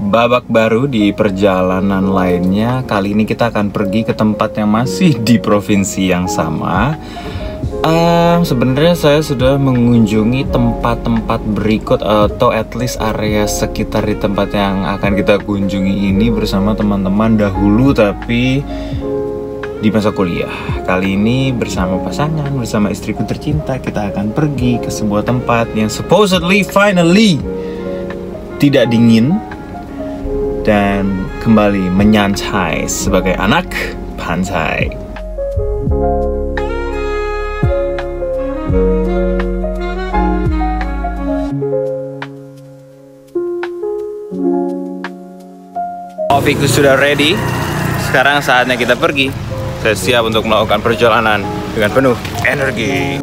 Babak baru di perjalanan lainnya. Kali ini kita akan pergi ke tempat yang masih di provinsi yang sama. Sebenarnya saya sudah mengunjungi tempat-tempat berikut atau at least area sekitar di tempat yang akan kita kunjungi ini bersama teman-teman dahulu, tapi di masa kuliah. Kali ini bersama pasangan, bersama istriku tercinta, kita akan pergi ke sebuah tempat yang supposedly finally tidak dingin dan kembali menyantai sebagai anak pantai. Kopiku sudah ready. Sekarang saatnya kita pergi. Saya siap untuk melakukan perjalanan dengan penuh energi.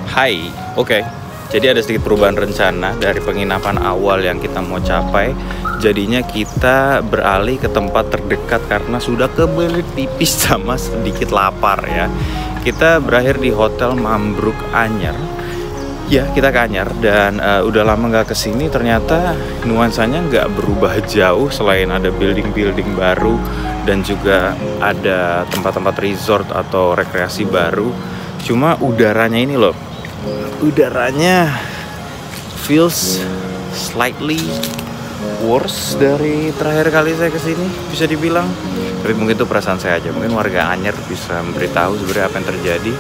Hai, oke. Jadi ada sedikit perubahan rencana dari penginapan awal yang kita mau capai. Jadinya kita beralih ke tempat terdekat karena sudah kebelet pipis sama sedikit lapar ya. Kita berakhir di Hotel Mambruk Anyer. Ya, kita ke Anyer dan udah lama nggak kesini. Ternyata nuansanya nggak berubah jauh selain ada building-building baru dan juga ada tempat-tempat resort atau rekreasi baru. Cuma udaranya ini loh. Udaranya feels slightly worse dari terakhir kali saya kesini, bisa dibilang. Tapi mungkin itu perasaan saya aja. Mungkin warga Anyer bisa memberitahu sebenarnya apa yang terjadi.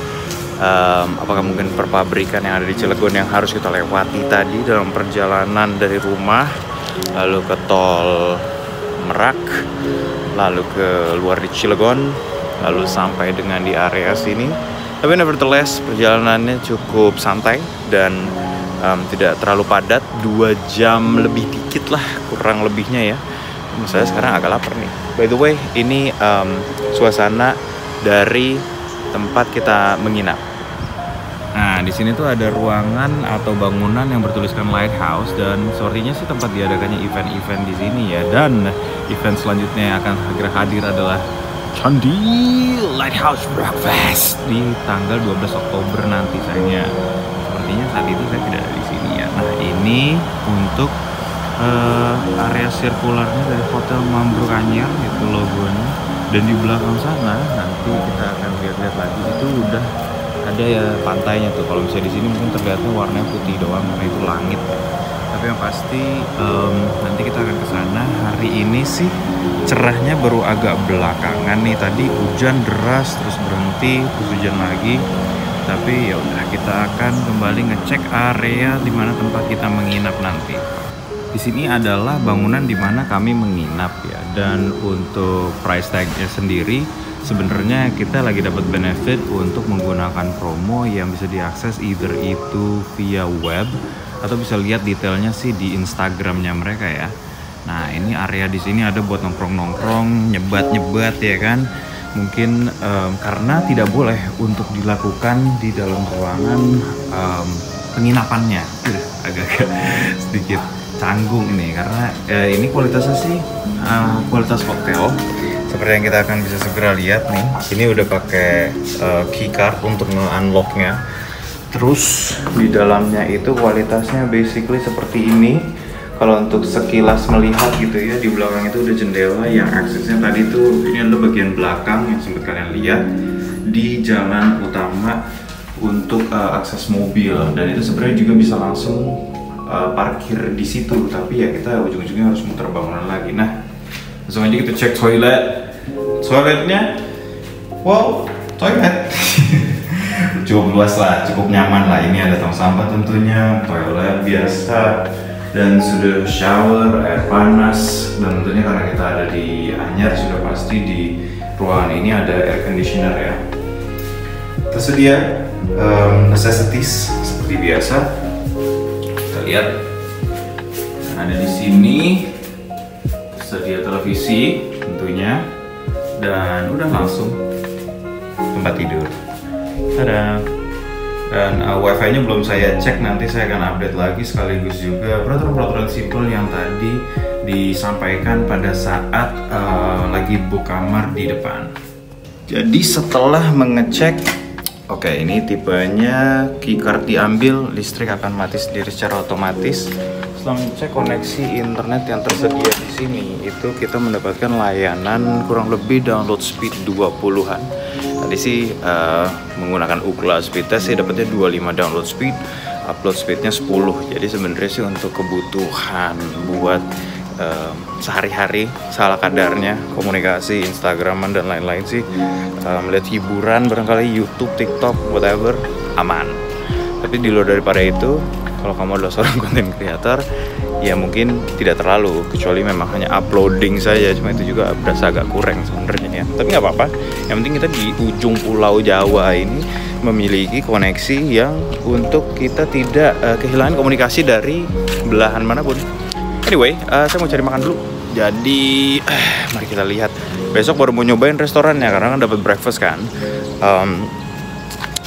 Apakah mungkin perpabrikan yang ada di Cilegon yang harus kita lewati tadi dalam perjalanan dari rumah, lalu ke tol Merak, lalu ke luar di Cilegon, lalu sampai dengan di area sini. Tapi nevertheless perjalanannya cukup santai dan tidak terlalu padat. 2 jam lebih dikit lah kurang lebihnya ya. Saya sekarang agak lapar nih. By the way, ini suasana dari tempat kita menginap. Nah, di sini tuh ada ruangan atau bangunan yang bertuliskan Lighthouse dan sortinya sih tempat diadakannya event-event di sini ya. Dan event selanjutnya yang akan segera hadir adalah Candi Lighthouse Breakfast di tanggal 12 Oktober nanti sayangnya. Sepertinya saat itu saya tidak ada di sini ya. Nah, ini untuk area sirkularnya dari Hotel Mambruk Anyer, itu logonya. Dan di belakang sana nanti kita akan lihat-lihat lagi, itu udah ada ya pantainya tuh. Kalau misalnya di sini mungkin terlihatnya warnanya putih doang karena itu langit. Tapi yang pasti nanti kita akan ke sana. Hari ini sih cerahnya baru agak belakangan nih. Tadi hujan deras terus berhenti, terus hujan lagi. Tapi ya udah, kita akan kembali ngecek area di mana tempat kita menginap nanti. Di sini adalah bangunan di mana kami menginap ya. Dan untuk price tag-nya sendiri sebenarnya kita lagi dapat benefit untuk menggunakan promo yang bisa diakses either itu via web atau bisa lihat detailnya sih di Instagramnya mereka ya. Nah, ini area di sini ada buat nongkrong-nongkrong, nyebat-nyebat ya kan. Mungkin karena tidak boleh untuk dilakukan di dalam ruangan penginapannya. Agak-agak sedikit canggung nih karena ini kualitasnya sih kualitas hotel. Seperti yang kita akan bisa segera lihat nih. Ini udah pakai keycard untuk nge-unlocknya. Terus di dalamnya itu kualitasnya basically seperti ini. Kalau untuk sekilas melihat gitu ya, di belakang itu udah jendela yang aksesnya tadi tuh, ini adalah bagian belakang yang sempat kalian lihat di jalan utama untuk akses mobil. Dan itu sebenarnya juga bisa langsung parkir di situ. Tapi ya kita ujung-ujungnya harus muter bangunan lagi. Nah, langsung aja kita cek toilet. Toiletnya, wow, toilet. Cukup luas lah, cukup nyaman lah. Ini ada tong sampah tentunya, toilet biasa, dan sudah shower, air panas. Dan tentunya karena kita ada di Anyer, sudah pasti di ruangan ini ada air conditioner ya. Tersedia necessities seperti biasa. Kita lihat, ada di sini tersedia televisi tentunya, dan udah langsung tempat tidur. Tada. Dan wifi-nya belum saya cek, nanti saya akan update lagi, sekaligus juga peraturan-peraturan simpel yang tadi disampaikan pada saat lagi book kamar di depan. Jadi setelah mengecek, oke, ini tipenya keycard diambil, listrik akan mati sendiri secara otomatis. Setelah mengecek koneksi internet yang tersedia di sini, itu kita mendapatkan layanan kurang lebih download speed 20-an. Tadi sih menggunakan Ookla speed test sih dapatnya 25 download speed, upload speednya 10. Jadi sebenarnya sih untuk kebutuhan buat sehari-hari salah kadarnya komunikasi, Instagraman dan lain-lain sih, melihat hiburan barangkali YouTube, TikTok, whatever, aman. Tapi di luar daripada itu, kalau kamu adalah seorang content creator, ya mungkin tidak terlalu, kecuali memang hanya uploading saja. Cuma itu juga berasa agak kurang sebenarnya ya. Tapi nggak apa-apa. Yang penting kita di ujung pulau Jawa ini memiliki koneksi yang untuk kita tidak kehilangan komunikasi dari belahan manapun. Anyway, saya mau cari makan dulu. Jadi, mari kita lihat. Besok baru mau nyobain restorannya karena kan dapat breakfast kan.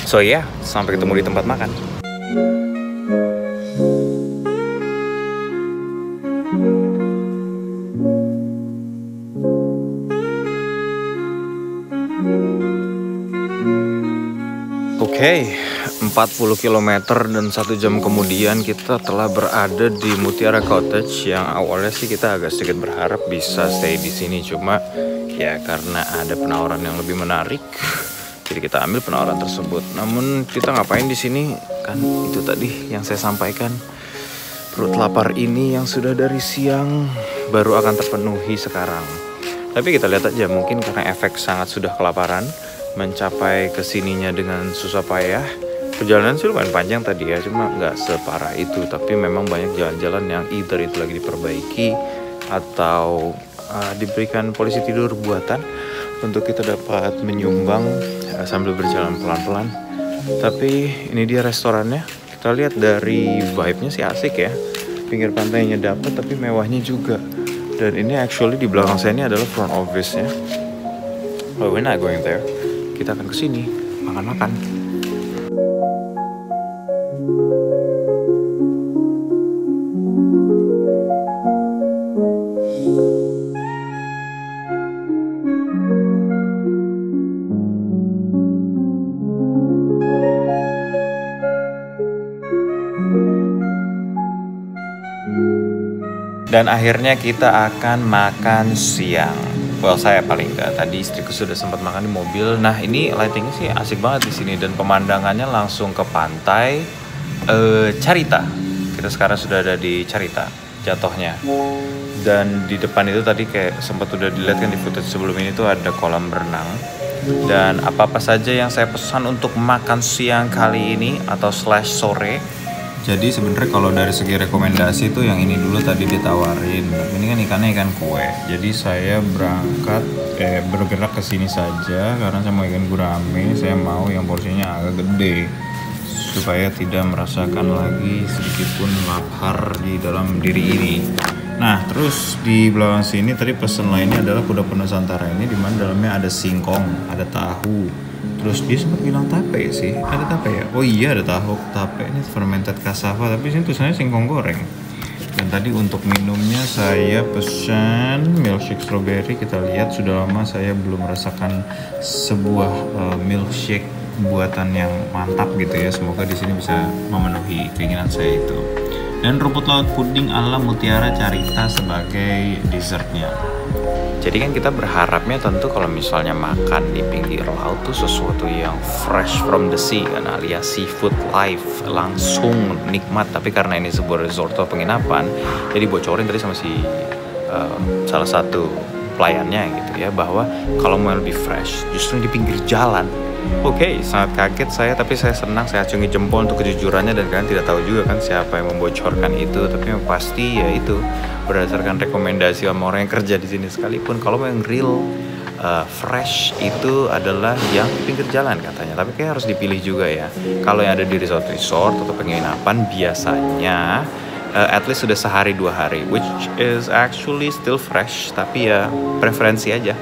So ya, sampai ketemu di tempat makan. Oke, 40 km dan 1 jam kemudian kita telah berada di Mutiara Cottage, yang awalnya sih kita agak sedikit berharap bisa stay di sini, cuma ya karena ada penawaran yang lebih menarik, jadi kita ambil penawaran tersebut. Namun kita ngapain di sini? Kan itu tadi yang saya sampaikan, perut lapar ini yang sudah dari siang baru akan terpenuhi sekarang. Tapi kita lihat aja, mungkin karena efek sangat sudah kelaparan, mencapai kesininya dengan susah payah. Perjalanan sih lumayan panjang tadi ya, cuma nggak separah itu. Tapi memang banyak jalan-jalan yang either itu lagi diperbaiki atau diberikan polisi tidur buatan untuk kita dapat menyumbang sambil berjalan pelan-pelan. Tapi ini dia restorannya. Kita lihat dari vibe-nya sih asik ya. Pinggir pantainya dapat, tapi mewahnya juga. Dan ini actually di belakang saya ini adalah front office-nya. Oh, we're not going there. Kita akan kesini makan-makan. Dan akhirnya kita akan makan siang. Well, saya paling enggak. Tadi istriku sudah sempat makan di mobil. Nah, ini lightingnya sih asik banget di sini dan pemandangannya langsung ke pantai Carita. Kita sekarang sudah ada di Carita jatuhnya. Dan di depan itu tadi kayak sempat udah dilihat kan di footage sebelum ini tuh ada kolam berenang. Dan apa-apa saja yang saya pesan untuk makan siang kali ini atau /sore. Jadi sebenarnya kalau dari segi rekomendasi itu yang ini dulu tadi ditawarin. Ini kan ikannya ikan kue. Jadi saya bergerak ke sini saja karena saya mau ikan gurame. Saya mau yang porsinya agak gede supaya tidak merasakan lagi sedikit pun lapar di dalam diri ini. Nah, terus di belakang sini tadi pesan lainnya adalah kuda Nusantara ini, di mana dalamnya ada singkong, ada tahu. Terus dia sempat bilang tape sih, ada tape ya? Oh iya ada tape ini fermented cassava, tapi sini tulisannya singkong goreng. Dan tadi untuk minumnya saya pesan milkshake strawberry. Kita lihat sudah lama saya belum merasakan sebuah milkshake buatan yang mantap gitu ya. Semoga di sini bisa memenuhi keinginan saya itu. Dan rumput laut puding ala Mutiara Carita sebagai dessertnya. Jadi kan kita berharapnya tentu kalau misalnya makan di pinggir laut tuh sesuatu yang fresh from the sea kan, alias seafood live, langsung nikmat. Tapi karena ini sebuah resort atau penginapan, jadi bocorin tadi sama si salah satu pelayannya gitu ya, bahwa kalau mau lebih fresh justru di pinggir jalan. Oke, sangat kaget saya, tapi saya senang, saya acungi jempol untuk kejujurannya. Dan kalian tidak tahu juga kan siapa yang membocorkan itu, tapi yang pasti ya itu berdasarkan rekomendasi sama orang yang kerja di sini. Sekalipun kalau yang real fresh itu adalah yang di pinggir jalan katanya, tapi kayak harus dipilih juga ya. Kalau yang ada di resort atau penginapan biasanya at least sudah sehari 2 hari, which is actually still fresh, tapi ya preferensi aja.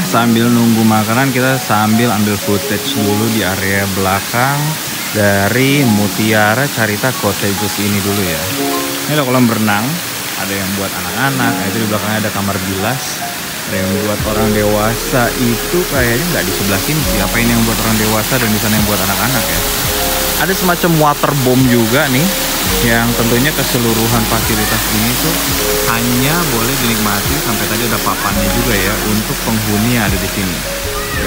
Sambil nunggu makanan kita sambil ambil footage dulu di area belakang dari Mutiara Carita Cottages ini dulu ya. Ini ada kolam berenang, ada yang buat anak-anak, itu di belakangnya ada kamar bilas. Ada yang buat orang dewasa, itu kayaknya nggak di sebelah sini sih. Apa ini yang buat orang dewasa dan di sana yang buat anak-anak ya. Ada semacam water bomb juga nih, yang tentunya keseluruhan fasilitas ini tuh hanya boleh dinikmati, sampai tadi ada papannya juga ya, untuk penghuni yang ada di sini.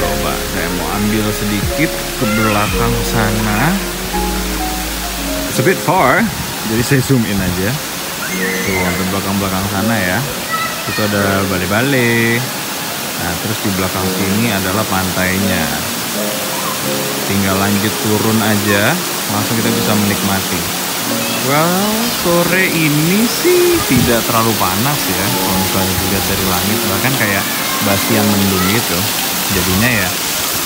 Coba saya mau ambil sedikit ke belakang sana. It's a bit far, jadi saya zoom in aja. Tuh ke belakang-belakang sana ya. Itu ada balai-balai. Nah terus di belakang sini adalah pantainya. Tinggal lanjut turun aja, langsung kita bisa menikmati. Well, sore ini sih tidak terlalu panas ya, kalau misalnya dilihat dari langit, bahkan kayak basian mendung gitu. Jadinya ya,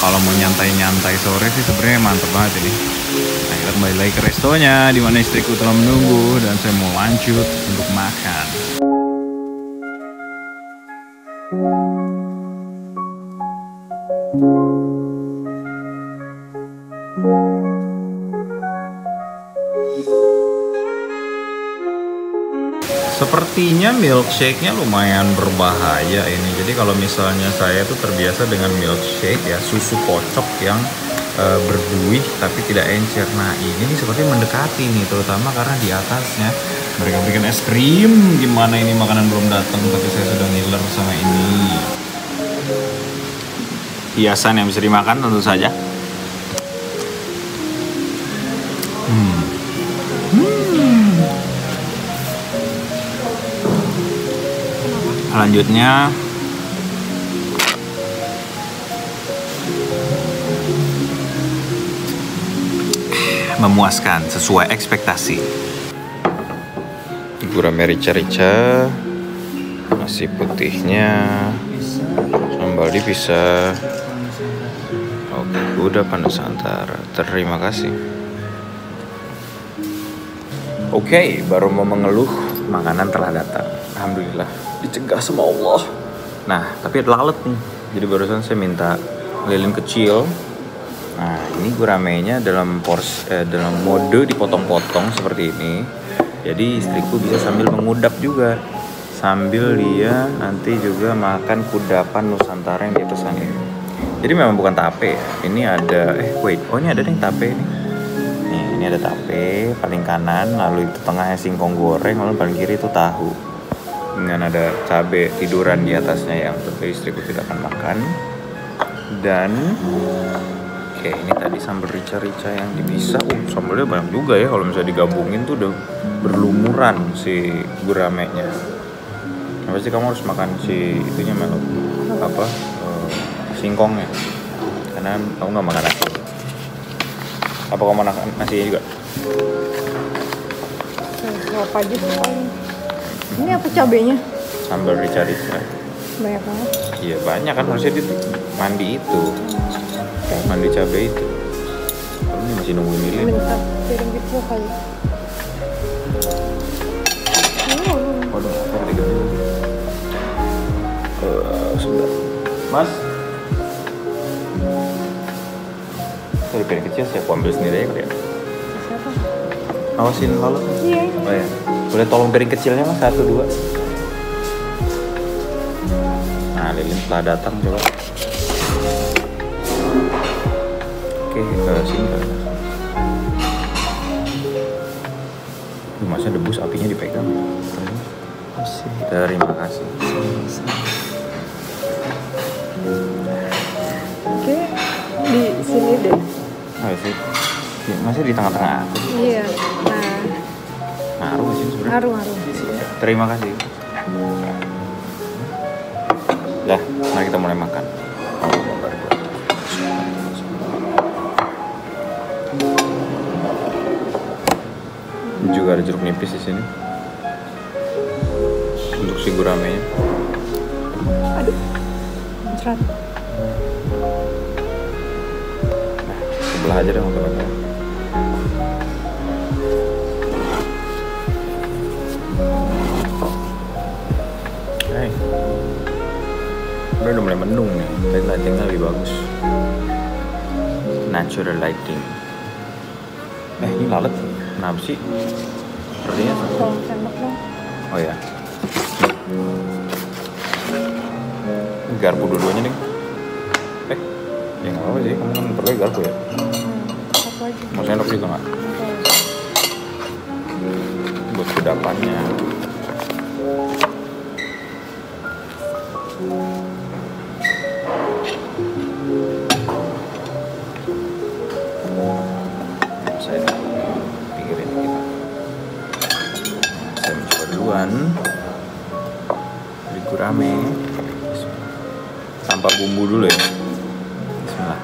kalau mau nyantai-nyantai sore sih sebenarnya mantep banget ini. Nah, kita kembali lagi ke restonya, di mana istriku telah menunggu dan saya mau lanjut untuk makan. Sepertinya milkshake-nya lumayan berbahaya ini. Jadi kalau misalnya saya tuh terbiasa dengan milkshake ya, susu kocok yang berbuih tapi tidak encer. Nah ini nih sepertinya mendekati nih, terutama karena di atasnya mereka berikan es krim. Gimana ini makanan belum datang tapi saya sudah ngiler sama ini. Hiasan yang bisa dimakan tentu saja. Selanjutnya memuaskan sesuai ekspektasi. Gurame rica-rica, nasi putihnya, sambal dipisah. Oke, udah Nusantara. Terima kasih. Oke, baru mau mengeluh, makanan telah datang. Alhamdulillah, dicegah sama Allah. Nah, tapi lalat nih. Jadi barusan saya minta lilin kecil. Nah, ini guramenya dalam dalam mode dipotong-potong seperti ini. Jadi istriku bisa sambil mengudap juga, sambil dia nanti juga makan kudapan Nusantara yang di atas sana ini. Jadi memang bukan tape ya. Ini ada ini ada yang tape nih. Nih, ini ada tape paling kanan, lalu itu tengahnya singkong goreng, lalu paling kiri itu tahu. Dengan ada cabai tiduran di atasnya yang tentu istriku tidak akan makan. Dan oke, ini tadi sambal rica-rica yang dipisah. Sambalnya banyak juga ya, kalau misalnya digabungin tuh udah berlumuran si guramenya. Nah, pasti kamu harus makan si itunya Melo, singkongnya, karena kamu nggak makan nasi. Apa kamu makan nasinya juga? Apa aja? Ini apa cabenya? Sambal rica-rica. Banyak banget. Iya banyak kan, harusnya di mandi itu. Mandi cabai itu. Kamu ini masih nungguin milih. Minta piring gitu kali. Waduh, apa yang diganggu? Sudah. Mas. Dari piring kecil saya ambil sendiri aja kali ya. Siapa? Awasin lalat. Iya. Oh ya. Boleh tolong piring kecilnya mas, 1, 2. Nah, lilin telah datang coba. Oke, sini kali mas. Masnya debus, apinya dipegang. Terima kasih. Oke, di sini deh. Oh sih. Masih di tengah-tengah aku. Iya. Ngaruh nggak sih sebenarnya? Ngaruh. Terima kasih. Dah, mari kita mulai makan. Juga ada jeruk nipis di sini. Untuk si guramenya. Aduh. Muncrat. Nah, sebelah aja deh teman-teman. Udah mulai mendung nih, tapi lightingnya lebih bagus. Natural lighting. Ini lalat. Kenapa sih? Sepertinya. Tolong sendok dong. Oh ya. Garpu dua-duanya nih. Ya nggak apa sih, kamu kan perlu garpu ya. Satu aja. Mau sendok juga nggak? Buat kudapannya. Saya pikirin kita. Saya mencoba duluan. Dari gurame. Tanpa bumbu dulu ya. Bismillah.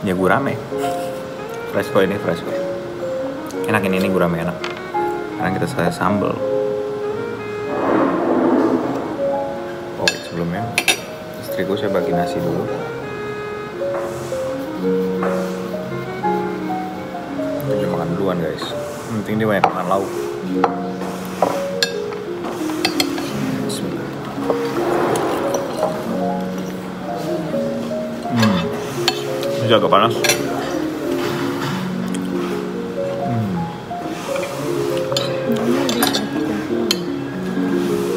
Ya gurame. Fresco ini fresco. Enak ini gurame enak. Sekarang kita saya sambal. Oh sebelumnya istriku saya bagi nasi dulu. Dia makan duluan guys. Penting dia banyak makan lauk. Bismillah. Ini agak panas.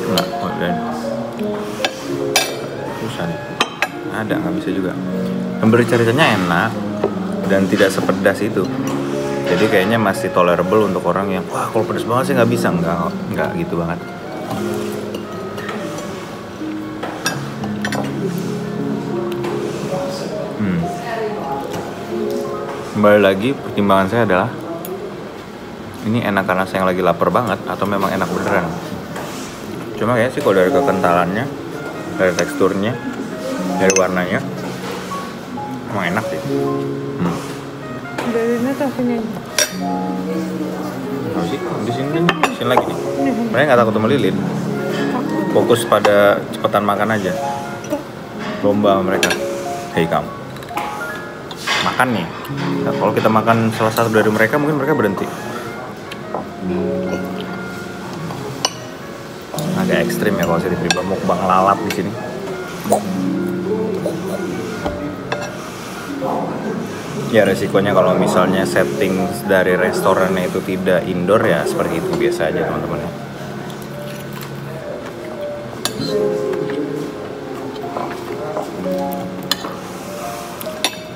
Enggak, dan susah nih. Ada, nggak bisa juga. Memberi ceritanya enak dan tidak sepedas itu. Jadi kayaknya masih tolerable untuk orang yang wah kalau pedas banget sih nggak bisa, nggak gitu banget. Kembali lagi pertimbangan saya adalah ini enak karena saya lagi lapar banget atau memang enak beneran. Cuma kayaknya sih kalau dari kekentalannya, dari teksturnya, dari warnanya emang enak sih. Dari ini atau sini? Apa sih? Di sini lagi nih. Mereka nggak takut sama lilin. Fokus pada cepetan makan aja. Lomba sama mereka. Hei kamu, makan nih. Nah, kalau kita makan salah satu dari mereka, mungkin mereka berhenti. Agak ekstrim ya kalau saya diterima mukbang lalap di sini. Ya resikonya kalau misalnya setting dari restorannya itu tidak indoor ya seperti itu biasa aja teman-teman ya.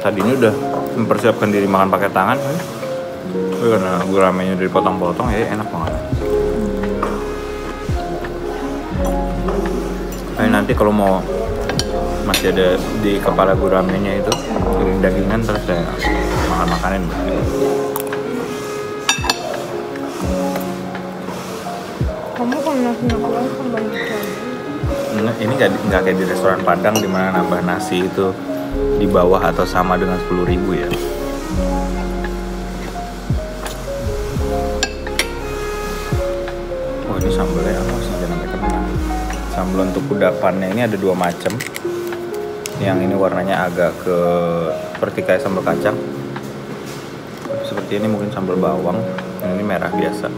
Tadi ini udah mempersiapkan diri makan pakai tangan, karena guramenya udah dipotong-potong ya enak banget. Nanti kalau mau masih ada di kepala guramenya itu daging-dagingan terus saya makan-makanin. Kamu kalau nasinya kurang kan banyak lagi. Ini nggak kayak di restoran Padang di mana nambah nasi itu di bawah atau sama dengan 10.000 ya. Oh ini sambalnya apa sih, jangan sampai kena. Sambal untuk kudapannya ini ada 2 macam. Yang ini warnanya agak seperti kayak sambal kacang. Seperti ini mungkin sambal bawang. Yang ini merah biasa.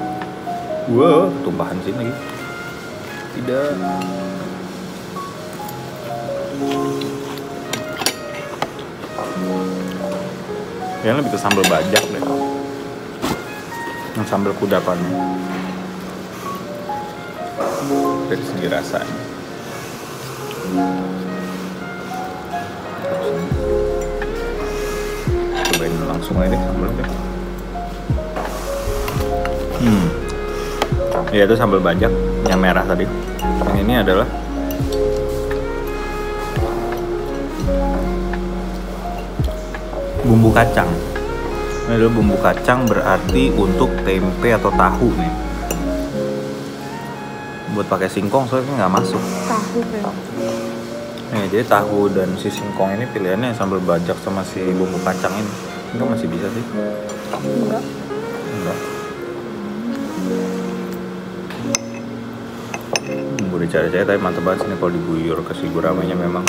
Wow, tumpahan sini lagi. Tidak. Yang lebih ke sambal bajak deh. Yang sambal kudapannya. Dari segi rasanya. Cobain langsung aja deh sambalnya. Ya itu sambal bajak yang merah tadi. Yang ini adalah bumbu kacang. Ini adalah bumbu kacang berarti untuk tempe atau tahu nih. Buat pakai singkong soalnya nggak masuk. Tahu kan? Jadi tahu dan si singkong ini pilihannya sambal bajak sama si bumbu kacang ini. Itu masih bisa sih? Enggak. Bumbu dicari-cari tapi mantep banget sih kalau diguyur ke si guramenya memang.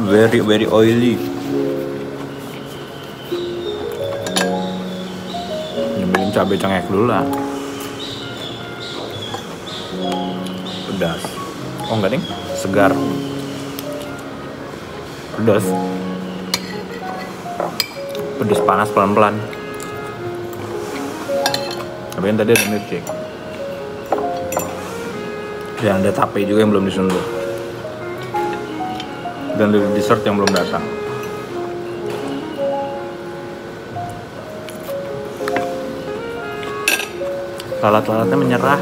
Very oily. Cabai cengek dulu lah. Pedas. Oh enggak ding, segar. Pedas. Pedas panas pelan-pelan. Tapi yang tadi ada milkshake. Dan ada tape juga yang belum disentuh. Dan ada dessert yang belum datang. Lalat-lalatnya menyerah.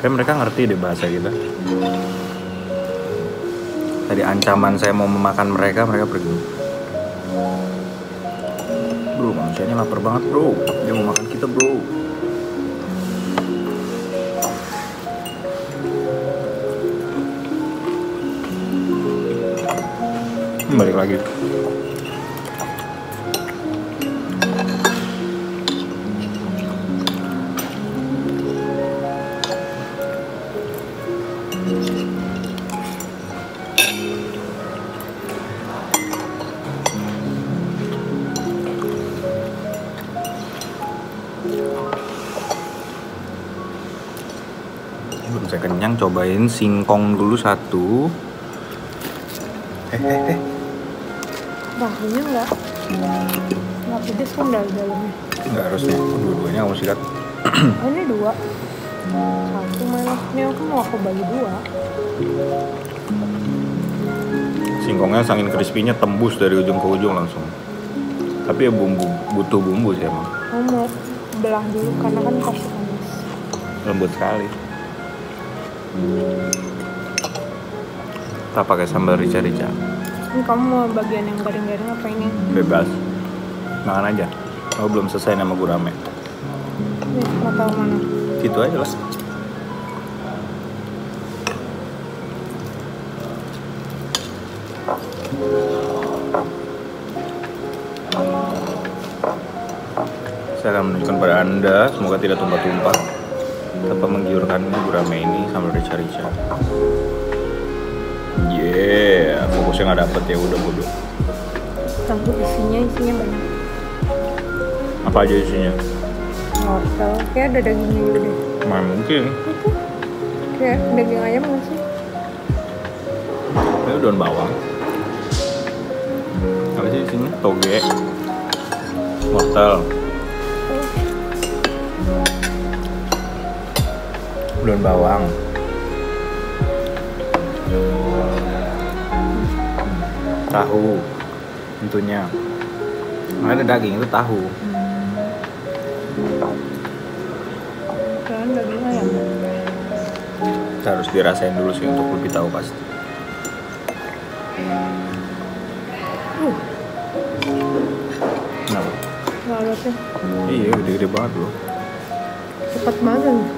Kayak mereka ngerti deh bahasa kita. Tadi ancaman saya mau memakan mereka, mereka pergi. Bro, manusianya lapar banget bro. Dia mau makan kita bro. Balik lagi. Belum saya kenyang, cobain singkong dulu satu. Tahunya nggak pedes kan dari dalamnya. Nggak harusnya, dua-duanya kamu sikat. Oh, ini 2. Satu mana? Ini aku bagi 2. Singkongnya saking crispy-nya tembus dari ujung ke ujung langsung. Tapi ya butuh bumbu sih emang. Aku mau belah dulu karena kan pasti panas. Lembut sekali. Kita pakai sambal rica-rica. Ini kamu mau bagian yang garing-garing apa ini? Bebas. Makan aja. Aku belum selesai nama gurame. Nih, mau tahu mana? Gitu aja lah. Saya akan menunjukkan pada Anda, semoga tidak tumpah-tumpah. Tanpa menggiurkannya gurame ini sambal rica-rica. Yeah, fokusnya nggak dapet ya udah bodoh. Tentu isinya banyak. Apa aja isinya? Wortel, kayak ada dagingnya juga deh. Mana mungkin? Itu kayak daging ayam nggak sih? Ini daun bawang. Apa sih isinya? Toge, wortel, daun bawang, tahu, tentunya. Ada daging itu tahu. Kan daging ayam. Kita harus dirasain dulu sih untuk lebih tahu pasti. Kenapa? Lalatnya Iya, gede-gede banget loh. cepat banget nih.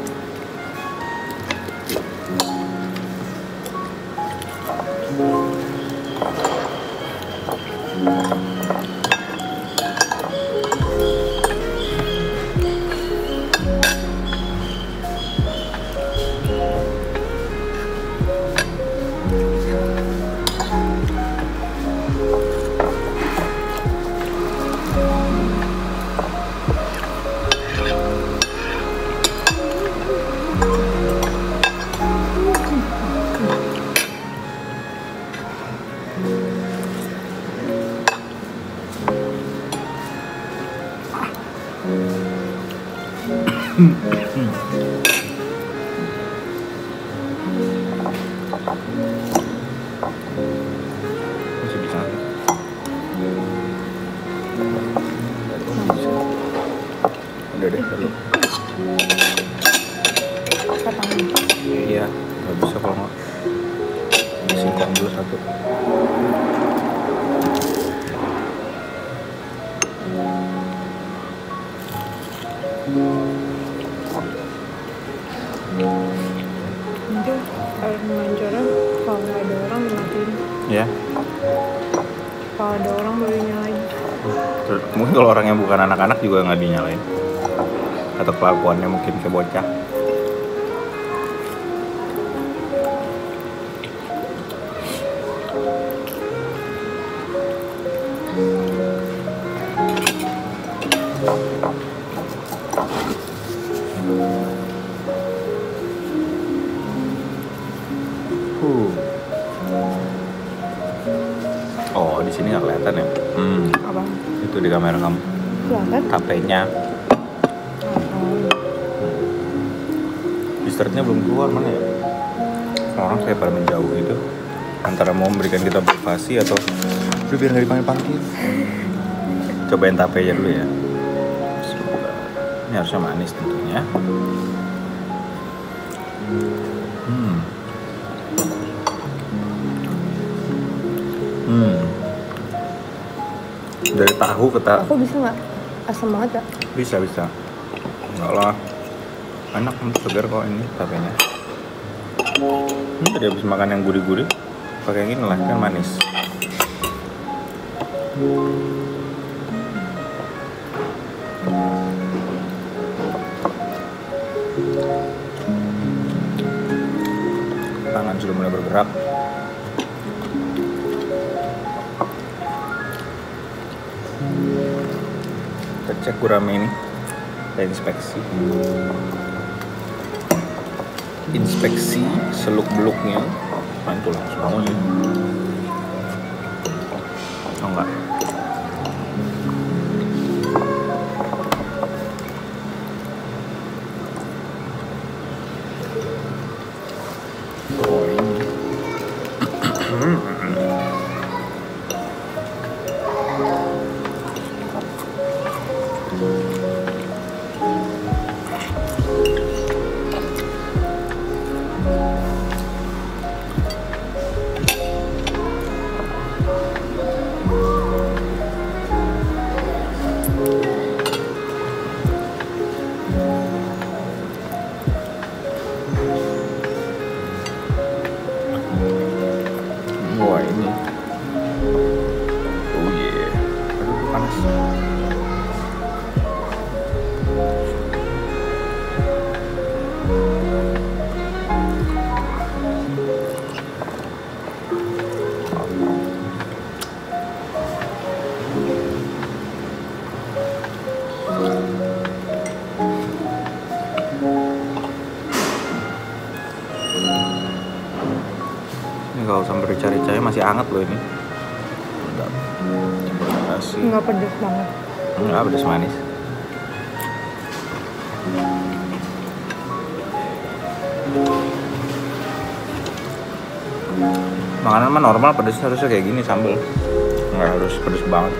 Masih bisa. Udah deh, perlu. Katanya. Iya, nggak bisa kalau nggak. Singkong dulu satu. Nanti kalau melancarnya kalau nggak ada orang dimatiin. Ya. Kalau ada orang baru nyalain. Mungkin kalau orangnya bukan anak-anak juga nggak dinyalain. Atau kelakuannya mungkin kayak bocah. Oh, di sini nggak kelihatan ya? Apa? Itu di kamera kamu. Kelihatan? HP-nya. Dessertnya belum keluar, mana ya? Orang kayak pada menjauh gitu. Antara mau memberikan kita privasi atau udah biar nggak dipanggil-panggil. Cobain tapenya dulu ya. Ini harusnya manis tentunya. Dari tahu ke Aku bisa nggak? Asam banget ya? Bisa. Enggak lah. Enak, segar kok ini tapenya. Tadi habis makan yang gurih-gurih. Pakai yang ini lah, kan manis. Tangan sudah mulai bergerak. Kita cek gurame ini. Kita inspeksi seluk-beluknya. Mantul langsung aja. Oh enggak. Oh ini. Wah ini. Oh yeah. Aduh panas. Ini kalau sampai rica-ricanya masih hangat loh ini. Mantap. Kasih. Nggak pedes banget. Enggak, pedas manis. Makanan mah normal pedesnya harusnya kayak gini sambal. Nggak harus pedes banget.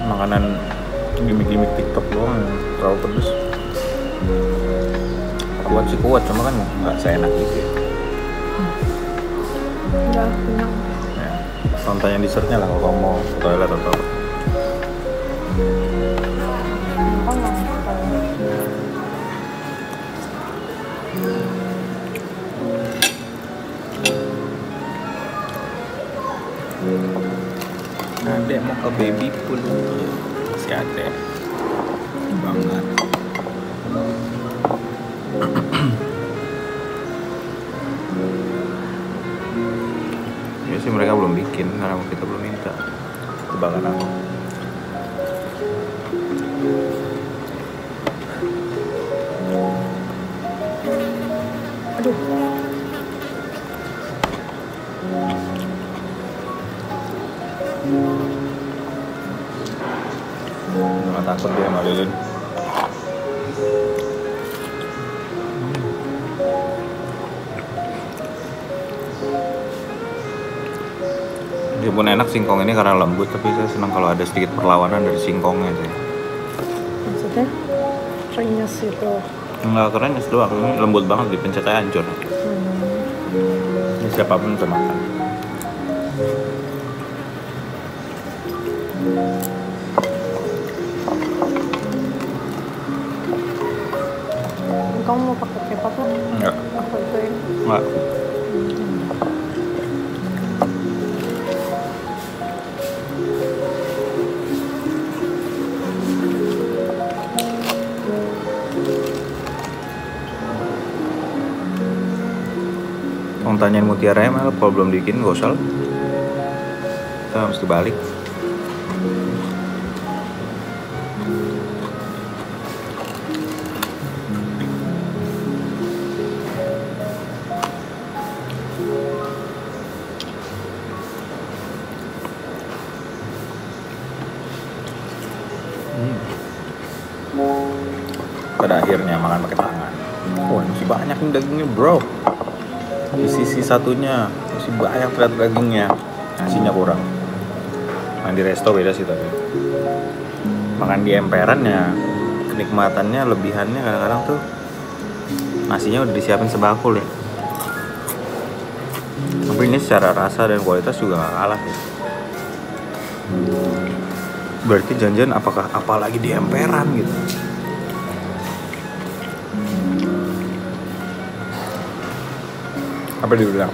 Makanan gimmick-gimmick TikTok doang yang terlalu pedes. Kuat sih kuat, cuma kan nggak seenak gitu ya. Udah kenyang. Ya, tonton yang dessertnya lah kalau kamu mau ke toilet atau apa. Makan nggak? Adek mau ke baby pool. Si adek banget. Ya sih mereka belum bikin karena kita belum minta. Tebakan aku. Aduh. Nggak takut dia sama lilin. Meskipun enak singkong ini karena lembut, tapi saya senang kalau ada sedikit perlawanan dari singkongnya sih. Maksudnya? Renyes itu. Enggak keren doang, ini lembut banget, dipencet aja hancur. Ini siapapun bisa makan. Kamu mau pakai kecap nggak? Enggak. Aku ituin. Enggak. Mau tanyain mutiaranya malah kalau belum bikin gak usah lah. Kita mesti balik. Pada akhirnya makan pakai tangan. Oh, masih banyak nih dagingnya, bro. Di sisi satunya masih banyak ternyata dagingnya. Nasinya kurang. Makan di resto beda sih tapi. Makan di emperan ya kenikmatannya, lebihannya kadang-kadang tuh nasinya udah disiapin sebakul ya. Tapi ini secara rasa dan kualitas juga gak kalah ya. Berarti janjian apalagi di emperan gitu. Apa dibilang?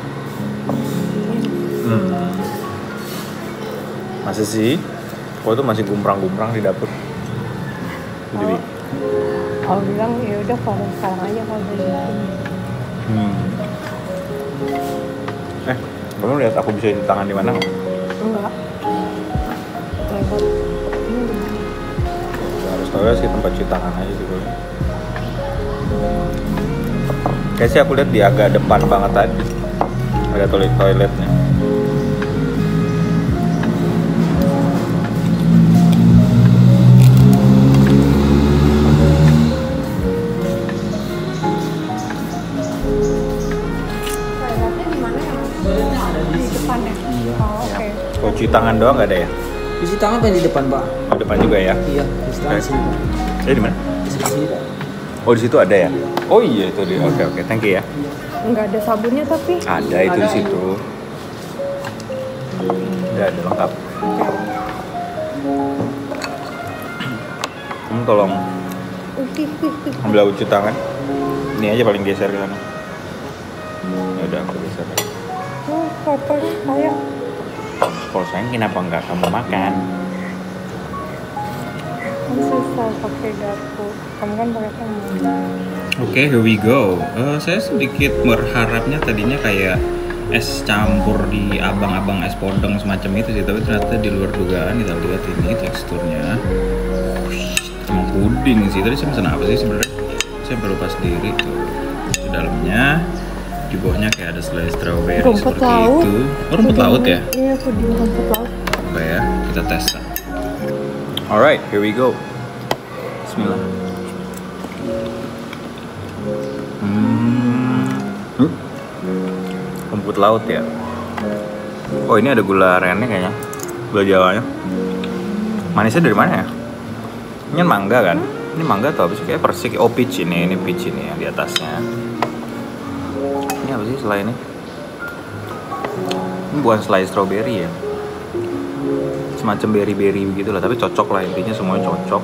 Masih sih? Kok itu masih gumprang-gumprang di dapur? Jadi Kalau bilang ya udah kalau sekarang aja kalau udah kamu lihat aku bisa cuci tangan di mana? enggak lewat ini di mana? Harus tahu ya sih tempat cuci tangan aja gitu. Kayak sih aku lihat di agak depan banget tadi. Ada toiletnya. Toiletnya di mana ya Mas? Di depan ya? Oh, oke. Kalau cuci tangan doang nggak ada ya? Cuci tangan kan di depan, Pak. Oh, depan juga ya? Iya, cuci tangan sini, Pak. Di mana? Di sini, Pak. Oh, di situ ada ya? Oh iya itu dia. Oke, thank you ya. Enggak ada sabunnya tapi Ada itu di situ. Ada lengkap. Kamu tolong ambil alat cuci tangan. Ini aja paling geser ke sana. Ya udah aku geser. oh kotor saya Kalau sayang kenapa nggak kamu makan? kan susah pakai garpu, kamu kan pakai tangan. Oke, here we go. Saya sedikit berharapnya tadinya kayak es campur di abang-abang es podong semacam itu sih, tapi ternyata di luar dugaan. Kita lihat ini teksturnya. Emang puding sih. Tadi saya pesan apa sih sebenarnya? Saya baru pas sendiri tuh. Di dalamnya, di bawahnya kayak ada selai strawberry Rumput seperti laut. itu. Oh, rumput laut ya? Iya, puding rumput laut. Oke ya, kita tes. Alright, here we go. Bismillah. Rumput laut ya. Oh, ini ada gula arennya kayaknya. Gula Jawanya. Manisnya dari mana ya? Ini mangga kan? Ini mangga atau apa sih? Kayak persik. Oh, peach ini peach ini yang di atasnya. Ini apa sih selai ini? Ini bukan selai strawberry ya? Semacam berry-berry begitu lah, tapi cocok lah, intinya semuanya cocok.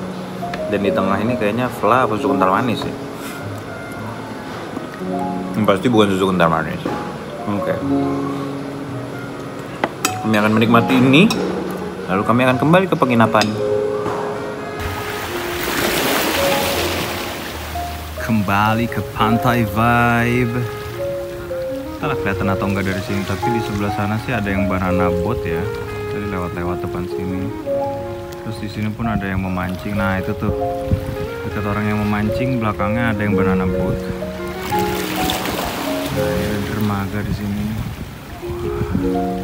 Dan di tengah ini kayaknya fla atau susu kental manis ya. Ini pasti bukan susu kental manis. Oke. Kami akan menikmati ini, lalu kami akan kembali ke penginapan. Kembali ke Pantai Vibe. Entahlah kelihatan atau enggak dari sini, tapi di sebelah sana sih ada yang banana boat ya. Tadi lewat depan sini. Terus di sini pun ada yang memancing. Nah itu tuh dekat orang yang memancing, belakangnya ada yang banana boat. Nah, ada dermaga di sini. Wah,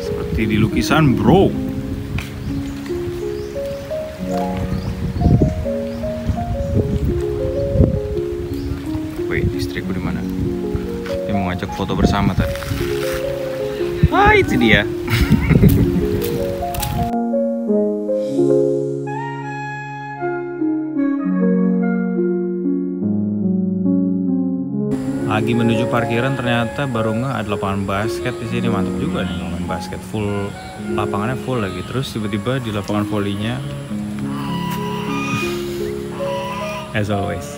seperti di lukisan, bro. Wait, istriku di mana? Dia mau ngajak foto bersama tadi. Ah, itu dia. Lagi menuju parkiran, ternyata baru nggak ada lapangan basket di sini. Mantap juga nih main basket, full lapangannya full lagi. Terus tiba-tiba di lapangan volinya as always.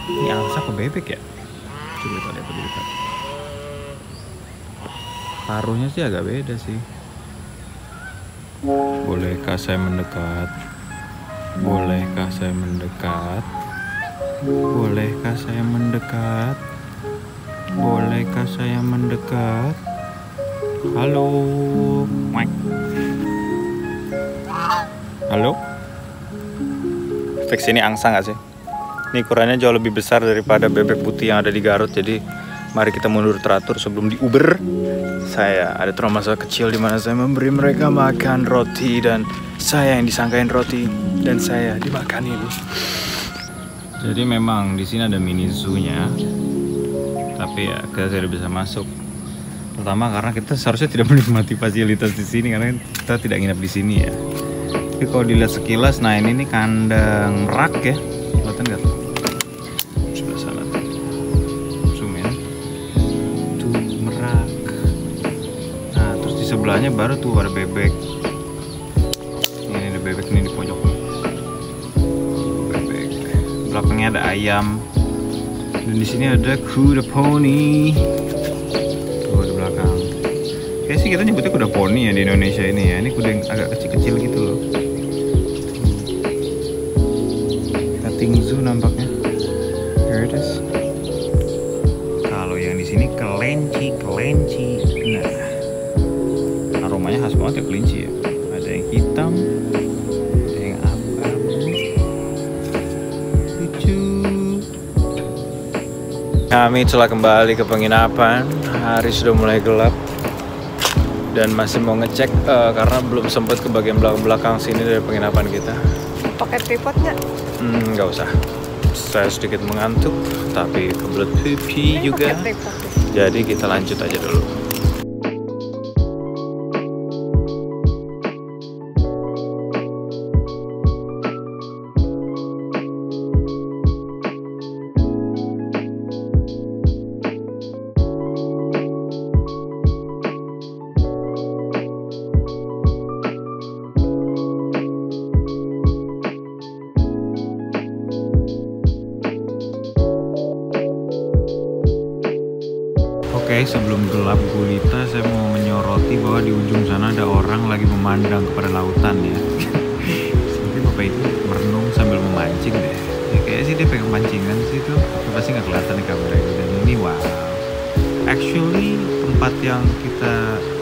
Ini angsa apa bebek ya? Coba kita lihat lebih dekat. Paruhnya sih agak beda sih. Bolehkah saya mendekat? Bolehkah saya mendekat? Bolehkah saya mendekat? Bolehkah saya mendekat? Halo. Halo. Fix ini angsa nggak sih? Ini ukurannya jauh lebih besar daripada bebek putih yang ada di Garut, jadi Mari kita mundur teratur sebelum di Uber. Saya ada trauma masa kecil di mana saya memberi mereka makan roti dan saya yang disangkain roti dan saya dimakanin. Jadi memang di sini ada mini zoo-nya. Tapi ya kita tidak bisa masuk. Pertama karena kita seharusnya tidak menikmati fasilitas di sini karena kita tidak nginap di sini ya. Tapi kalau dilihat sekilas, nah ini nih kandang merak ya, kelihatan nggak tuh? Sebelah sana tuh, zoom in, tuh merak. Nah terus di sebelahnya baru tuh ada bebek. Ini ada bebek nih di pojok nih. Bebek. Belakangnya ada ayam. Dan di sini ada kuda poni. Tuh di belakang. Kayaknya sih kita nyebutnya kuda poni ya di Indonesia ini ya. Ini kuda yang agak kecil-kecil gitu loh. Petting zoo nampaknya. Here it is. Kalau yang di sini kelinci. Nah, aromanya khas banget ya kelinci ya. Ada yang hitam, ada yang abu-abu. Lucu. Kami telah kembali ke penginapan. Hari sudah mulai gelap dan masih mau ngecek karena belum sempat ke bagian belakang sini dari penginapan kita. Pakai tripod nggak? Nggak usah. Saya sedikit mengantuk, tapi kebelet pipi juga. Pakai tripod. Jadi kita lanjut aja dulu. Oke, sebelum gelap gulita, saya mau menyoroti bahwa di ujung sana ada orang lagi memandang kepada lautan ya. Seperti bapak itu merenung sambil memancing deh. Ya, kayaknya sih dia pegang pancingan sih tuh. Pasti nggak kelihatan di kamera ini. Dan ini wow. Actually tempat yang kita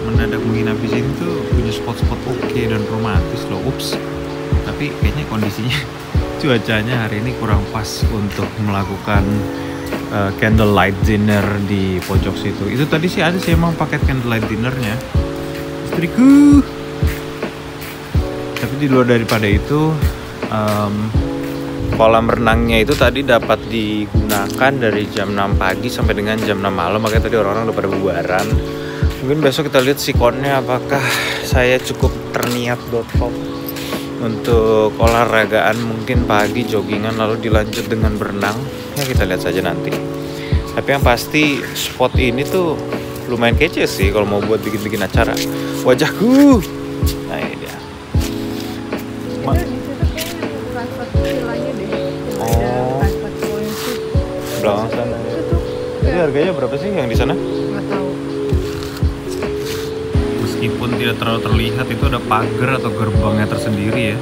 mendadak menginap di sini tuh punya spot-spot oke dan romantis loh. Ups. Tapi kayaknya kondisinya cuacanya hari ini kurang pas untuk melakukan candlelight dinner di pojok situ. Itu tadi sih ada sih emang paket candlelight dinnernya istriku. Tapi di luar daripada itu kolam renangnya itu tadi dapat digunakan dari jam 6 pagi sampai dengan jam 6 malam. Makanya tadi orang-orang udah pada bubaran. Mungkin besok kita lihat sikonnya apakah saya cukup terniat.com untuk olahragaan, mungkin pagi joggingan lalu dilanjut dengan berenang. Ya kita lihat saja nanti. Tapi yang pasti spot ini tuh lumayan kece sih kalau mau buat bikin-bikin acara. Wajahku. Nah ini dia. Itu di situ kayaknya private villanya deh. Ada private pool sih. Belakang sana. Jadi harganya berapa sih yang di sana? Nggak tahu. Meskipun tidak terlalu terlihat, itu ada pagar atau gerbangnya tersendiri ya.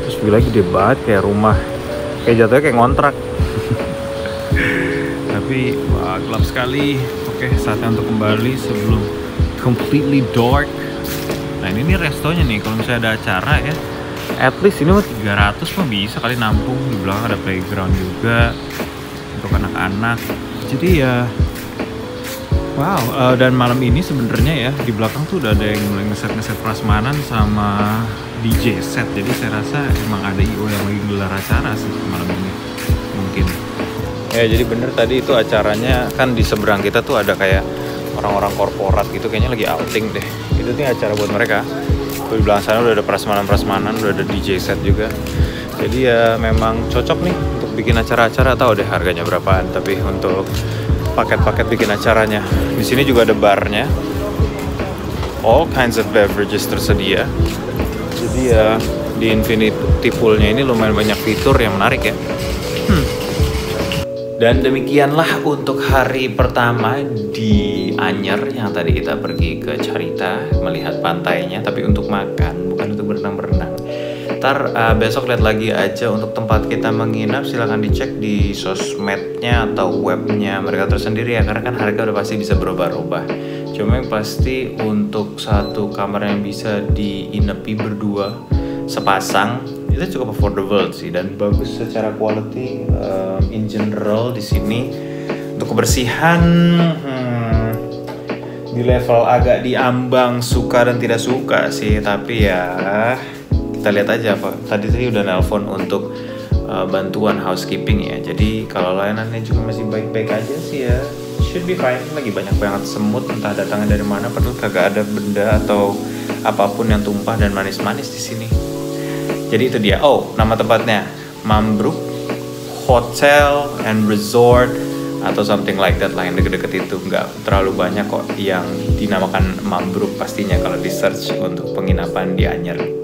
Terus villa gede banget kayak rumah. Kayak jatuhnya kayak ngontrak. Tapi wah, gelap sekali. Oke, saatnya untuk kembali sebelum completely dark. Nah ini nih restonya nih, kalau misalnya ada acara ya, at least ini mah 300 mah bisa kali nampung. Di belakang ada playground juga untuk anak-anak. Jadi ya wow. Dan malam ini sebenarnya ya di belakang tuh udah ada yang mulai ngeset prasmanan sama DJ set. Jadi saya rasa emang ada IO yang lagi gelar acara sih malam ini mungkin. Ya jadi bener tadi itu acaranya kan di seberang kita tuh ada kayak orang-orang korporat gitu, kayaknya lagi outing deh. Itu nih acara buat mereka. Di belakang sana udah ada prasmanan, udah ada DJ set juga. Jadi ya memang cocok nih untuk bikin acara-acara. Tahu deh harganya berapaan, tapi untuk paket-paket bikin acaranya. Di sini juga ada barnya. All kinds of beverages tersedia. Jadi ya di infinity poolnya ini lumayan banyak fitur yang menarik ya. Dan demikianlah untuk hari pertama di Anyer yang tadi kita pergi ke Carita melihat pantainya, tapi untuk makan bukan untuk berenang-berenang. Ntar besok lihat lagi aja untuk tempat kita menginap, silahkan dicek di sosmednya atau webnya mereka tersendiri ya, karena kan harga udah pasti bisa berubah-ubah. Cuma yang pasti untuk satu kamar yang bisa diinepi berdua sepasang itu cukup affordable sih dan bagus secara quality in general di sini. Untuk kebersihan, di level agak diambang suka dan tidak suka sih, tapi ya kita lihat aja Pak. Tadi saya udah nelpon untuk bantuan housekeeping ya. Jadi kalau layanannya juga masih baik-baik aja sih ya, should be fine. Lagi banyak banget semut, entah datangnya dari mana, padahal kagak ada benda atau apapun yang tumpah dan manis-manis di sini. Jadi itu dia. Oh, nama tempatnya Mambruk Hotel and Resort atau something like that lah, yang deket-deket itu. Nggak terlalu banyak kok yang dinamakan Mambruk pastinya kalau di search untuk penginapan di Anyer.